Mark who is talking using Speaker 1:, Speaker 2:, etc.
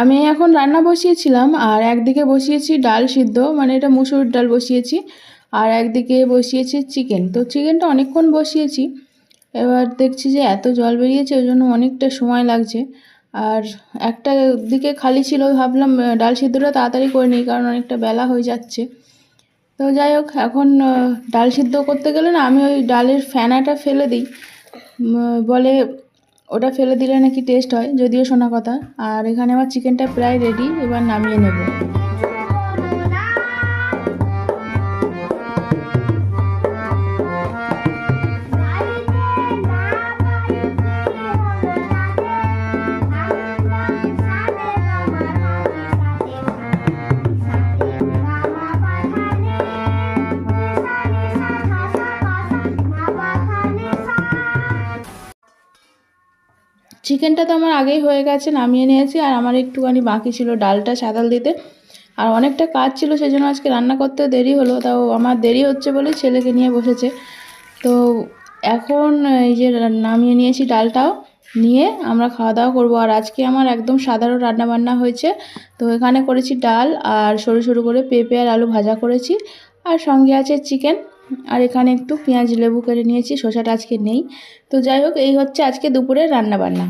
Speaker 1: আমি এখন রান্না বসিয়েছিলাম আর একদিকে বসিয়েছি ডাল সিদ্ধ, মানে এটা মুসুরির ডাল বসিয়েছি, আর একদিকে বসিয়েছি চিকেন। তো চিকেনটা অনেকক্ষণ বসিয়েছি, এবার দেখছি যে এত জল বেরিয়েছে, ওই জন্য অনেকটা সময় লাগছে। আর একটা দিকে খালি ছিল, ভাবলাম ডাল সিদ্ধটা তাড়াতাড়ি করে নিই, কারণ অনেকটা বেলা হয়ে যাচ্ছে। তো যাই হোক, এখন ডাল সিদ্ধ করতে গেলে না আমি ওই ডালের ফেনাটা ফেলে দিই, বলে ওটা ফেলে দিলে নাকি টেস্ট হয়, যদিও শোনা কথা। আর এখানে আমার চিকেনটা প্রায় রেডি, এবার নামিয়ে নেব। চিকেনটা তো আমার আগেই হয়ে গেছে, নামিয়ে নিয়েছি। আর আমার একটুখানি বাকি ছিল ডালটা সাদাল দিতে, আর অনেকটা কাজ ছিল, সেই জন্য আজকে রান্না করতে দেরি হলো। তাও আমার দেরি হচ্ছে বলে ছেলেকে নিয়ে বসেছে। তো এখন এই যে নামিয়ে নিয়েছি ডালটাও, নিয়ে আমরা খাওয়া দাওয়া করবো। আর আজকে আমার একদম সাধারণ রান্না বান্না হয়েছে। তো এখানে করেছি ডাল, আর সরু সরু করে পেঁপে আর আলু ভাজা করেছি, আর সঙ্গে আছে চিকেন। আর এখানে একটু পেঁয়াজ লেবু কেটে নিয়েছি, শসাটা আজকে নেই। তো যাই হোক, এই হচ্ছে আজকে দুপুরের রান্না বান্না।